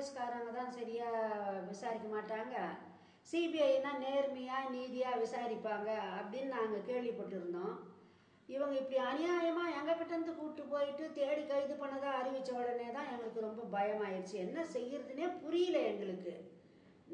போலீஸ்காரங்க தான் சரியாக விசாரிக்க மாட்டாங்க, சிபிஐனா நேர்மையாக நீதியாக விசாரிப்பாங்க அப்படின்னு நாங்கள் கேள்விப்பட்டிருந்தோம். இவங்க இப்படி அநியாயமாக எங்ககிட்டேருந்து கூப்பிட்டு போயிட்டு தேடி கைது பண்ணதாக அறிவித்த உடனே தான் எங்களுக்கு ரொம்ப பயமாயிடுச்சு. என்ன செய்யறதுனே புரியல எங்களுக்கு.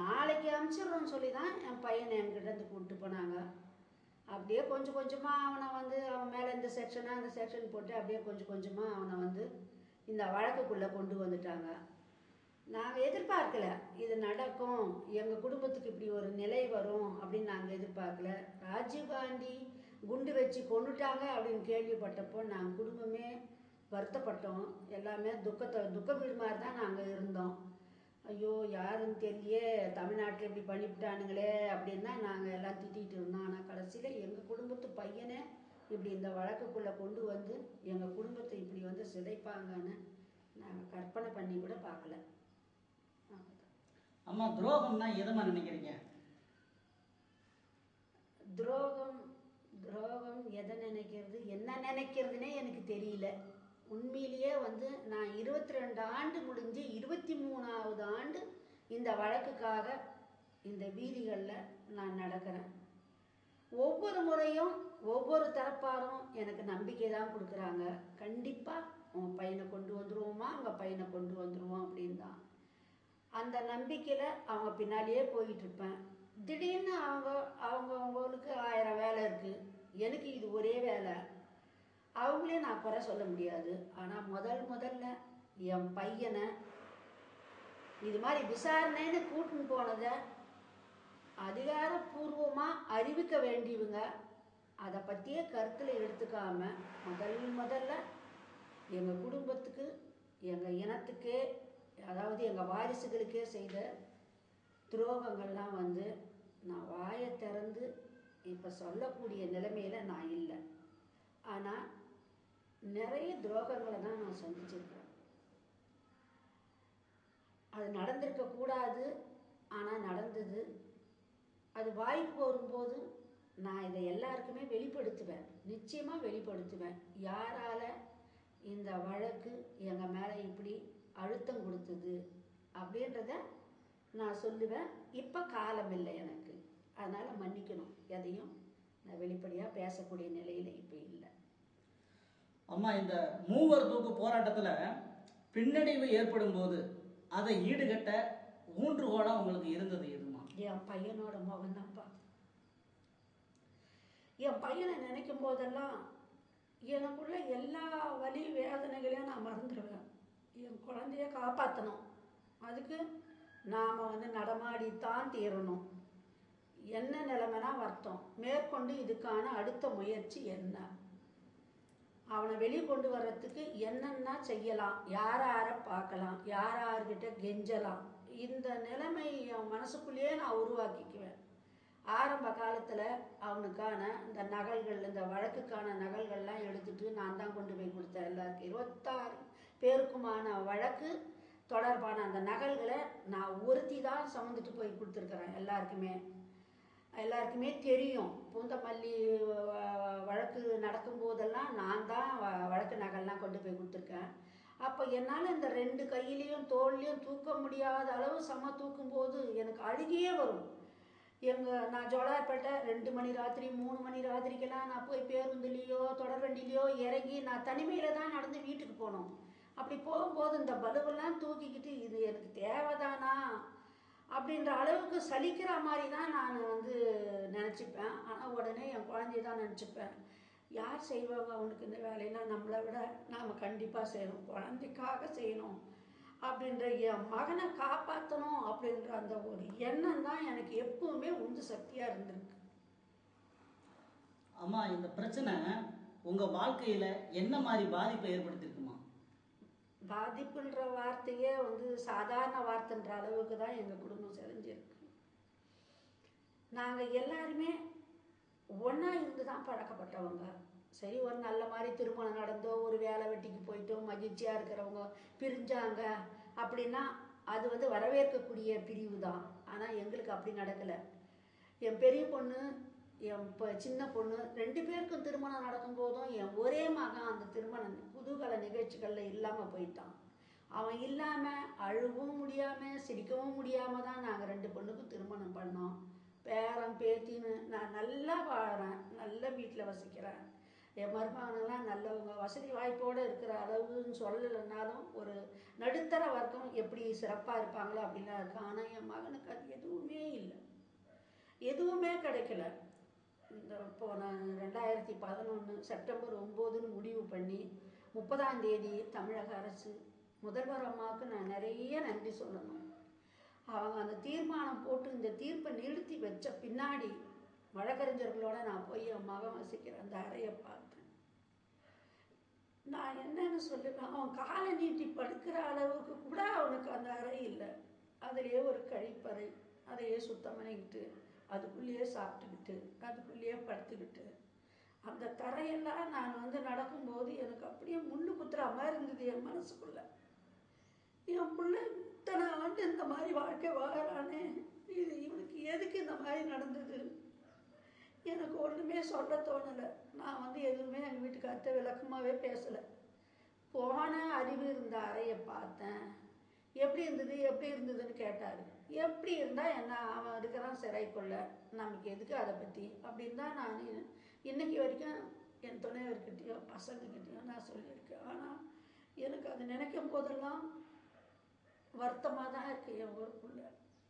நாளைக்கு அனுப்பிச்சிடுறோன்னு சொல்லி தான் என் பையனை என்கிட்டேருந்து கூப்பிட்டு போனாங்க. அப்படியே கொஞ்சம் கொஞ்சமாக அவனை வந்து அவன் மேலே இந்த செக்ஷனாக அந்த செக்ஷன் போட்டு அப்படியே கொஞ்சம் கொஞ்சமாக அவனை வந்து இந்த வழக்குக்குள்ளே கொண்டு வந்துட்டாங்க. நாங்கள் எதிர்பார்க்கல இது நடக்கும், எங்கள் குடும்பத்துக்கு இப்படி ஒரு நிலை வரும் அப்படின்னு நாங்கள் எதிர்பார்க்கல. ராஜீவ்காந்தி குண்டு வச்சு கொண்டுட்டாங்க அப்படின்னு கேள்விப்பட்டப்போ நாங்கள் குடும்பமே வருத்தப்பட்டோம். எல்லாமே துக்க வீடு மாதிரி தான் நாங்கள் இருந்தோம். ஐயோ யாருன்னு தெரியலையே, தமிழ்நாட்டில் இப்படி பண்ணிவிட்டானுங்களே அப்படின்னு தான் நாங்கள் எல்லாம் திட்டிகிட்டு இருந்தோம். ஆனால் கடைசியில் எங்கள் குடும்பத்து பையனை இப்படி இந்த வழக்குக்குள்ளே கொண்டு வந்து எங்கள் குடும்பத்தை இப்படி வந்து சிதைப்பாங்கன்னு நாங்கள் கற்பனை பண்ணி கூட பார்க்கல. அம்மா, துரோகம்னா எதுமா நினைக்கிறீங்க? துரோகம் எதை நினைக்கிறது, என்ன நினைக்கிறதுனே எனக்கு தெரியல. உண்மையிலேயே வந்து நான் 22 ஆண்டு முடிஞ்சு 23வது ஆண்டு இந்த வழக்குக்காக இந்த வீதிகளில் நான் நடக்கிறேன். ஒவ்வொரு முறையும் ஒவ்வொரு தரப்பாரும் எனக்கு நம்பிக்கை தான் கொடுக்குறாங்க. கண்டிப்பாக உங்கள் பையனை கொண்டு வந்துடுவோமா, உங்கள் பையனை கொண்டு வந்துடுவோம் அப்படின்னு தான். அந்த நம்பிக்கையில் அவங்க பின்னாலேயே போயிட்டுருப்பேன். திடீர்னு அவங்களுக்கு 1000 வேலை இருக்குது, எனக்கு இது ஒரே வேலை. அவங்களே நான் குறை சொல்ல முடியாது. ஆனால் முதல்ல என் பையனை இது மாதிரி விசாரணைன்னு கூட்டின்னு போனதை அதிகாரப்பூர்வமாக அறிவிக்க வேண்டியவங்க அதை பற்றியே கருத்தில் எடுத்துக்காம முதல்ல எங்கள் குடும்பத்துக்கு, எங்கள் இனத்துக்கே, அதாவது எங்கள் வாரிசுகளுக்கே செய்த துரோகங்கள்லாம் வந்து நான் வாயை திறந்து இப்போ சொல்லக்கூடிய நிலைமையில் நான் இல்லை. ஆனால் நிறைய துரோகங்களை தான் நான் சந்திச்சிருக்கேன். அது நடந்திருக்கக்கூடாது, ஆனால் நடந்தது. அது வாய்ப்பு வரும்போது நான் இதை எல்லாருக்குமே வெளிப்படுத்துவேன், நிச்சயமாக வெளிப்படுத்துவேன். யாரால் இந்த வழக்கு எங்கள் மேலே இப்படி அழுத்தம் கொடுத்தது அப்படின்றத நான் சொல்லுவேன். இப்போ காலம் இல்லை எனக்கு, அதனால் மன்னிக்கணும். எதையும் நான் வெளிப்படையாக பேசக்கூடிய நிலையில் இப்போ இல்லை. அம்மா, இந்த மூவர் தூக்கு போராட்டத்தில் பின்னடைவு ஏற்படும் போது அதை ஈடுகட்ட ஊன்றுகோலா உங்களுக்கு இருந்தது எதுமா? என் பையனோட முகம்தான்ப்பா. என் பையனை நினைக்கும் போதெல்லாம் எனக்குள்ள எல்லா வலி வேதனைகளையும் நான் மறந்துடுவேன். என் குழந்தைய காப்பாற்றணும், அதுக்கு நாம் வந்து நடமாடித்தான் தீரணும். என்ன நிலைமைனா வருத்தம், மேற்கொண்டு இதுக்கான அடுத்த முயற்சி என்ன, அவனை வெளியே கொண்டு வர்றதுக்கு என்னென்ன செய்யலாம், யாரை பார்க்கலாம், யார்கிட்ட கெஞ்சலாம், இந்த நிலைமை என் மனசுக்குள்ளேயே நான் உருவாக்கிக்குவேன். ஆரம்ப காலத்தில் அவனுக்கான இந்த நகல்கள், இந்த வழக்குக்கான நகல்கள்லாம் எடுத்துகிட்டு நான் தான் கொண்டு போய் கொடுத்தேன். எல்லாருக்கும் 26 பேருக்குமான வழக்கு தொடர்பான அந்த நகல்களை நான் ஒருத்தி தான் சுமந்துட்டு போய் கொடுத்துருக்குறேன். எல்லாருக்குமே தெரியும். பூந்தமல்லி வழக்கு நடக்கும்போதெல்லாம் நான் தான் வழக்கு நகல்லாம் கொண்டு போய் கொடுத்துருக்கேன். அப்போ என்னால் இந்த 2 கையிலையும் தோல்லையும் தூக்க முடியாத அளவு தூக்கும்போது எனக்கு அழுகியே வரும். நான் ஜோலார்பேட்டை 2 மணி ராத்திரி 3 மணி ராத்திரிக்கெல்லாம் நான் போய் பேருந்துலேயோ தொடர் வண்டியிலையோ இறங்கி நான் தனிமையில் தான் நடந்து வீட்டுக்கு போனோம். அப்படி போகும்போது இந்த பலுவெல்லாம் தூக்கிக்கிட்டு இது எனக்கு தேவைதானா அப்படின்ற அளவுக்கு சலிக்கிற மாதிரி தான் நான் வந்து நினச்சிப்பேன். ஆனால் உடனே என் குழந்தைய தான் நினச்சிப்பேன். யார் செய்வாங்க அவனுக்கு இந்த வேலையெல்லாம், நம்மளை விட நாம் கண்டிப்பாக செய்யணும், குழந்தைக்காக செய்யணும் அப்படின்ற என் மகனை காப்பாற்றணும் அப்படின்ற அந்த ஒரு எண்ணம் தான் எனக்கு எப்பவுமே உந்து சக்தியாக இருந்திருக்கு. அம்மா, இந்த பிரச்சனை உங்கள் வாழ்க்கையில் என்ன மாதிரி பாதிப்பை ஏற்படுத்தியிருக்குமா? பாதிப்புன்ற வார்த்தையே வந்து சாதாரண வார்த்தைன்ற அளவுக்கு தான் எங்கள் குடும்பம் செழிஞ்சிருக்கு. நாங்கள் எல்லாருமே ஒன்றா இருந்து தான் பழக்கப்பட்டவங்க. சரி, ஒரு நல்ல மாதிரி திருமணம் நடந்தோ, ஒரு வேலை வெட்டிக்கு போயிட்டோ, மகிழ்ச்சியாக இருக்கிறவங்க பிரிஞ்சாங்க அப்படின்னா அது வந்து வரவேற்கக்கூடிய பிரிவு தான். ஆனால் எங்களுக்கு அப்படி நடக்கலை. என் பெரிய பொண்ணு, என் சின்ன பொண்ணு 2 பேருக்கும் திருமணம் நடக்கும்போதும் என் ஒரே மகன் அந்த திருமண குதூகல நிகழ்ச்சிகளில் இல்லாமல் போயிட்டான். அவன் இல்லாமல் அழுவும் முடியாது. முடியாமல் சிரிக்கவும் முடியாமல் தான் நாங்கள் 2 பொண்ணுக்கும் திருமணம் பண்ணோம். பேரன் பேத்தின்னு நான் நல்லா வாழறேன், நல்ல வீட்டில் வசிக்கிறேன். என் மருமகனெல்லாம் நல்லவங்க, வசதி வாய்ப்போடு இருக்கிற அளவுன்னு சொல்லலைன்னாலும் ஒரு நடுத்தர வர்க்கம் எப்படி சிறப்பாக இருப்பாங்களோ அப்படிலாம் இருக்கு. ஆனால் என் மகனுக்கு அது எதுவுமே இல்லை, எதுவுமே கிடைக்கல. இந்த போன 2011 செப்டம்பர் 9ன்னு முடிவு பண்ணி 30ஆம் தேதி தமிழக அரசு முதல்வர் அம்மாவுக்கு நான் நிறைய நன்றி சொல்லணும். அவங்க அந்த தீர்மானம் போட்டு இந்த தீர்ப்பை நிறுத்தி வச்ச பின்னாடி வழக்கறிஞர்களோட நான் போய் என் மகன் வசிக்கிற அந்த அறையை பார்த்தேன். நான் என்னன்னு சொல்லுவேன், அவன் காலை நீட்டி படுக்கிற அளவுக்கு கூட அவனுக்கு அந்த அறை இல்லை. அதுலேயே ஒரு கழிப்பறை, அதையே சுத்தம் பண்ணிக்கிட்டு அதுக்குள்ளேயே சாப்பிட்டுக்கிட்டு அதுக்குள்ளேயே படுத்துக்கிட்டு அந்த தரையெல்லாம் நான் நடக்கும்போது எனக்கு அப்படியே முள்ளு குத்துற மாதிரி இருந்தது என் மனசுக்குள்ள. என் பிள்ளை இத்தனை ஆண்டு இந்த மாதிரி வாழ்க்கை வாழறானே, இது இவனுக்கு எதுக்கு இந்த மாதிரி நடந்தது? எனக்கு ஒன்றுமே சொல்ல தோணலை. நான் எதுவுமே எங்கள் வீட்டுக்கார்ட்ட விளக்கமாகவே பேசலை. போன அறிவு இருந்த அறையை பார்த்தேன். எப்படி இருந்ததுன்னு கேட்டார். எப்படி இருந்தால் என்ன, அவன் இருக்கிறான் சிறைக்குள்ள, நமக்கு எதுக்கு அதை பற்றி அப்படின்னு தான் நான் இன்னைக்கு வரைக்கும் என் துணைவர்கிட்டையோ பசங்கக்கிட்டையோ நான் சொல்லியிருக்கேன். ஆனால் எனக்கு அது நினைக்கும் போதெல்லாம் வருத்தமாக தான் இருக்குது. என் ஊருக்குள்ள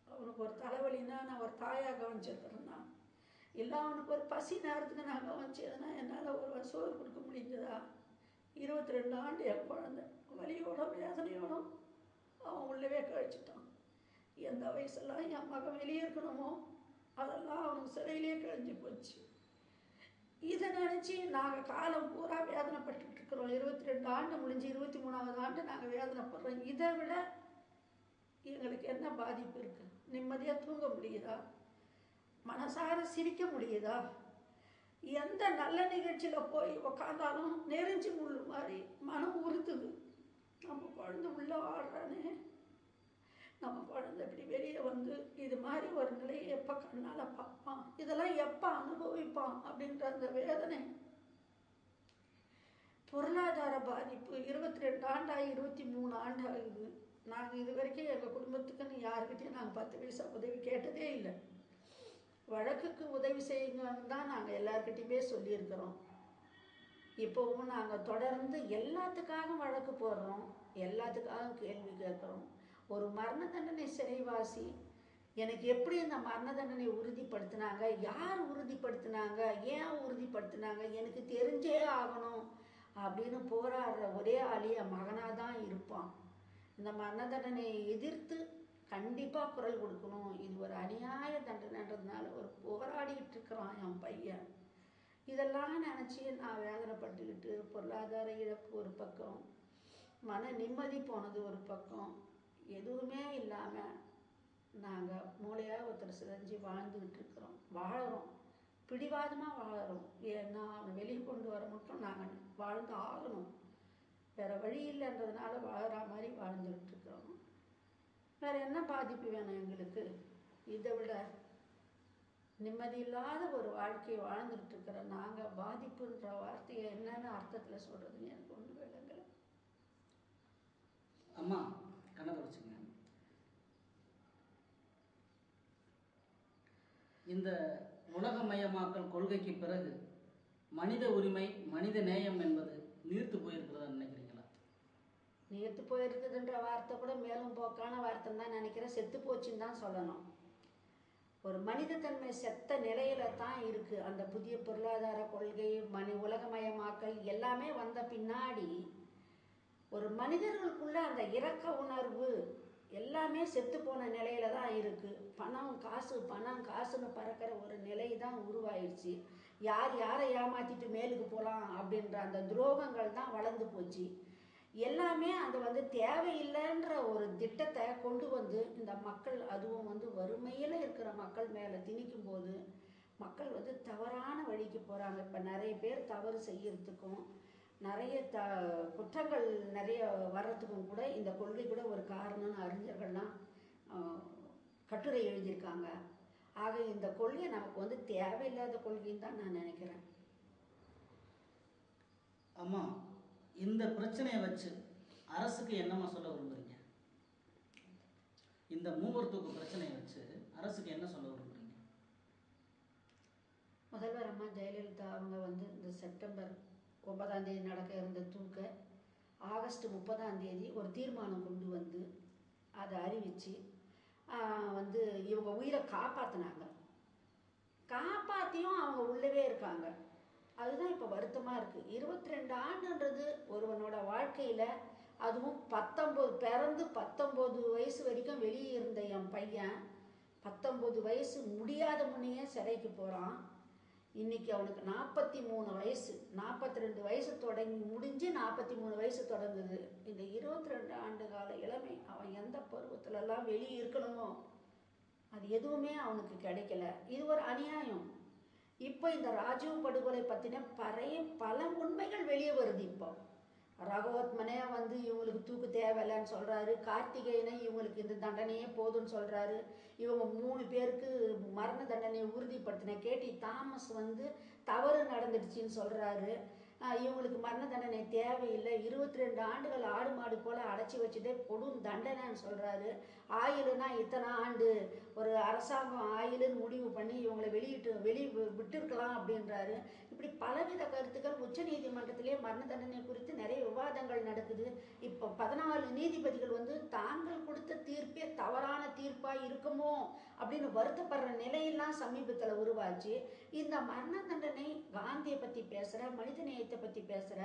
அவனுக்கு ஒரு தலைவலின்னா நான் ஒரு தாயாக கவனிச்சிருக்கிறேன்னா, இல்லை அவனுக்கு ஒரு பசி நேரத்துக்கு நான் கவனிச்சதுன்னா என்னால் ஒரு சோறு கொடுக்க முடிஞ்சதா? 22 ஆண்டு என் குழந்தை வலியோட வேதனையோடும் அவன் உள்ளவே கழிச்சிட்டான். எந்த வயசெல்லாம் என் மகன் வெளியே இருக்கணுமோ அதெல்லாம் அவனுக்கு சிறையிலே கழிஞ்சு போச்சு. இதை நினச்சி நாங்கள் காலம் பூரா வேதனைப்பட்டு இருக்கிறோம். 22 ஆண்டு முடிஞ்சு 23ஆவது ஆண்டு நாங்கள் வேதனைப்படுறோம். இதை விட எங்களுக்கு என்ன பாதிப்பு இருக்கு? நிம்மதியாக தூங்க முடியுதா? மனசார சிரிக்க முடியுதா? எந்த நல்ல நிகழ்ச்சியில் போய் உக்காந்தாலும் நெறிஞ்சு முள்ளு மாதிரி மனம் உறுத்துது. நம்ம குழந்தை உள்ள வாழ்றானே, நம்ம குழந்தை இப்படி வெளியே இது மாதிரி ஒரு நிலையை எப்போ கண்ணால் பார்ப்பான், இதெல்லாம் எப்போ அனுபவிப்பான் அப்படின்ற அந்த வேதனை. பொருளாதார பாதிப்பு 22 ஆண்டாகி 23 ஆண்டு ஆகுது. நாங்கள் இது வரைக்கும் எங்கள் குடும்பத்துக்குன்னு யாருக்கிட்டையும் நாங்கள் 10 பைசா உதவி கேட்டதே இல்லை. வழக்குக்கு உதவி செய்யுங்கன்னு தான் நாங்கள் எல்லாருக்கிட்டையுமே சொல்லியிருக்கிறோம். இப்போவும் நாங்கள் தொடர்ந்து எல்லாத்துக்காக வழக்கு போடுறோம், எல்லாத்துக்காக கேள்வி கேட்குறோம். ஒரு மரண தண்டனை சிறைவாசி எனக்கு எப்படி இந்த மரண தண்டனை உறுதிப்படுத்தினாங்க, யார் உறுதிப்படுத்தினாங்க, ஏன் உறுதிப்படுத்தினாங்க, எனக்கு தெரிஞ்சே ஆகணும் அப்படின்னு போராடுற ஒரே ஆளி என் மகனாக தான் இருப்பான். இந்த மரண தண்டனையை எதிர்த்து கண்டிப்பாக குரல் கொடுக்கணும். இது ஒரு அநியாய தண்டனைன்றதுனால ஒரு போராடிக்கிட்டு இருக்கிறான் என் பையன். இதெல்லாம் நினச்சி நான் வேதனைப்பட்டுக்கிட்டு பொருளாதார இழப்பு ஒரு பக்கம், மன நிம்மதி போனது ஒரு பக்கம், எதுவுமே இல்லாமல் நாங்கள் மூளையாக ஒருத்தர் சிதைஞ்சு வாழ்ந்துக்கிட்டு இருக்கிறோம். வாழறோம், பிடிவாதமாக வாழறோம். ஏன்னா அவனை வெளியே கொண்டு வர மட்டும் நாங்கள் வாழ்ந்து ஆகணும், வேறு வழி இல்லைன்றதுனால வாழற மாதிரி வாழ்ந்துக்கிட்டு இருக்கிறோம். வேறு என்ன பாதிப்பு வேணும் எங்களுக்கு? இதை விட நிம்மதி இல்லாத ஒரு வாழ்க்கையை வாழ்ந்துக்கிட்டு இருக்கிற நாங்கள் பாதிப்புன்ற வார்த்தையை என்னென்ன அர்த்தத்தில் சொல்கிறதுன்னு எனக்கு ஒன்றும் விளங்கலை. அம்மா கண்ணை தொடச்சுங்க. இந்த உலகமயமாக்கல் கொள்கைக்கு பிறகு மனித உரிமை, மனித நேயம் என்பது நீர்த்து போயிருக்கிறதா நினைக்கிறீங்களா? நீர்த்து போயிருக்குதுன்ற வார்த்தை கூட மேலும் போக்கான வார்த்தைன்னு தான் நினைக்கிறேன். செத்து போச்சுன்னு தான் சொல்லணும். ஒரு மனிதத்தன்மை செத்த நிலையில தான் இருக்குது. அந்த புதிய பொருளாதார கொள்கை, உலகமயமாக்கல் எல்லாமே வந்த பின்னாடி ஒரு மனிதர்களுக்குள்ள அந்த இரக்க உணர்வு எல்லாமே செத்து போன நிலையில தான் இருக்குது. பணம் காசுன்னு பறக்கிற ஒரு நிலை தான் உருவாயிடுச்சு. யார் யாரை ஏமாற்றிட்டு மேலுக்கு போகலாம் அப்படின்ற அந்த துரோகங்கள் தான் வளர்ந்து போச்சு. எல்லாமே அந்த தேவையில்லைன்ற ஒரு திட்டத்தை கொண்டு இந்த மக்கள், அதுவும் வறுமையில் இருக்கிற மக்கள் மேலே திணிக்கும் போது மக்கள் தவறான வழிக்கு போகிறாங்க. இப்போ நிறைய பேர் தவறு செய்யறதுக்கும் நிறைய குற்றங்கள் நிறைய வர்றதுக்கும் கூட இந்த கொள்கை கூட ஒரு காரணம்னு அறிஞர்கள்லாம் கட்டுரை எழுதியிருக்காங்க. ஆக இந்த கொள்கை நமக்கு தேவையில்லாத கொள்கைன்னு தான் நான் நினைக்கிறேன். அம்மா, இந்த பிரச்சனையை வச்சு அரசுக்கு என்னம்மா சொல்ல விரும்புறீங்க? இந்த மூவர் தூக்கு பிரச்சனையை வச்சு அரசுக்கு என்ன சொல்ல விரும்புறீங்க? முதல்வர் அம்மா ஜெயலலிதா அவங்க வந்து இந்த செப்டம்பர் 9ஆம் தேதி நடக்க இருந்த தூக்க ஆகஸ்ட் 30ஆம் தேதி ஒரு தீர்மானம் கொண்டு வந்து அதை அறிவித்து வந்து இவங்க உயிரை காப்பாற்றினாங்க. காப்பாற்றியும் அவங்க உள்ளவே இருக்காங்க. அதுதான் இப்போ வருத்தமாக இருக்குது. 22 ஆண்டுன்றது ஒருவனோட வாழ்க்கையில், அதுவும் 19 பிறந்து 19 வயசு வரைக்கும் வெளியே இருந்த என் பையன் 19 வயசு முடியாத முன்னையே சிறைக்கு போகிறான். இன்னைக்கு அவனுக்கு 43 வயசு, 42 வயசு தொடங்கி முடிஞ்சு 43 வயசு தொடங்குது. இந்த 22 ஆண்டு கால இளமை அவன் எந்த பருவத்திலலாம் வெளியே இருக்கணுமோ அது எதுவுமே அவனுக்கு கிடைக்கல. இது ஒரு அநியாயம். இப்போ இந்த ராஜீவ் படுகொலை பற்றின பல உண்மைகள் வெளியே வருது. இப்போ ரகவத்மனே வந்து இவங்களுக்கு தூக்கு தேவையில்லைன்னு சொல்கிறாரு. கார்த்திகேயனை இவங்களுக்கு இந்த தண்டனையே போதும்னு சொல்கிறாரு. இவங்க 3 பேருக்கு மரண தண்டனையை உறுதிப்படுத்தின கேடி தாமஸ் வந்து தவறு நடந்துடுச்சின்னு சொல்கிறாரு. இவங்களுக்கு மரண தண்டனை தேவையில்லை, 22 ஆண்டுகள் ஆடு மாடு போல் அடைச்சி வச்சதே கொடும் தண்டனைன்னு சொல்கிறாரு. ஆயிலுனா இத்தனை ஆண்டு ஒரு அரசாங்கம் ஆயிலுன்னு முடிவு பண்ணி இவங்களை விட்டுருக்கலாம் அப்படின்றாரு. இப்படி பலவித கருத்துக்கள் உச்சநீதிமன்றத்திலே மரண தண்டனை குறித்து நிறைய விவாதங்கள் நடக்குது. இப்போ 14 நீதிபதிகள் வந்து தாங்கள் கொடுத்த தீர்ப்பே தவறான தீர்ப்பாக இருக்குமோ அப்படின்னு வருத்தப்படுற நிலையெல்லாம் சமீபத்தில் உருவாச்சு. இந்த மரண தண்டனை காந்தியை பற்றி பேசுகிற, மனித நேயத்தை பற்றி பேசுகிற,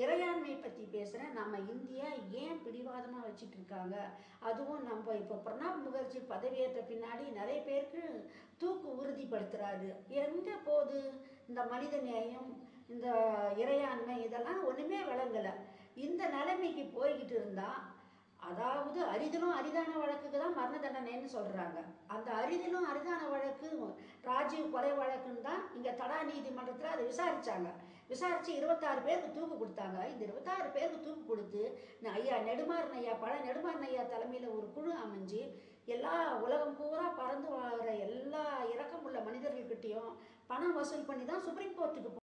இறையாண்மை பற்றி பேசுகிற நம்ம இந்தியா ஏன் பிடிவாதமாக வச்சுட்டு இருக்காங்க? அதுவும் நம்ம இப்போ பிரணாப் முகர்ஜி பதவியேற்ற பின்னாடி நிறைய பேருக்கு தூக்கு உறுதிப்படுத்துகிறாரு. எங்கே போகுது இந்த மனித நேயம், இந்த இறையாண்மை? இதெல்லாம் ஒன்றுமே விளங்கலை. இந்த நிலைமைக்கு போய்கிட்டு இருந்தால், அதாவது அரிதிலும் அரிதான வழக்குக்கு தான் மரண தண்டனைன்னு சொல்கிறாங்க. அந்த அரிதிலும் அரிதான வழக்கு ராஜீவ் கொலை வழக்குன்னு தான் இங்கே தடா நீதிமன்றத்தில் அதை விசாரித்தாங்க. விசாரித்து 26 பேருக்கு தூக்கு கொடுத்தாங்க. இந்த 26 பேருக்கு தூக்கு கொடுத்து ஐயா நெடுமாறன் ஐயா, பழ நெடுமாறன் ஐயா தலைமையில் ஒரு குழு அமைஞ்சு எல்லா உலகம் பூரா பறந்து வாழ்கிற எல்லா இரக்கமுள்ள மனிதர்கள்கிட்டையும் பணம் வசூல் பண்ணி தான் சுப்ரீம் கோர்ட்டுக்கு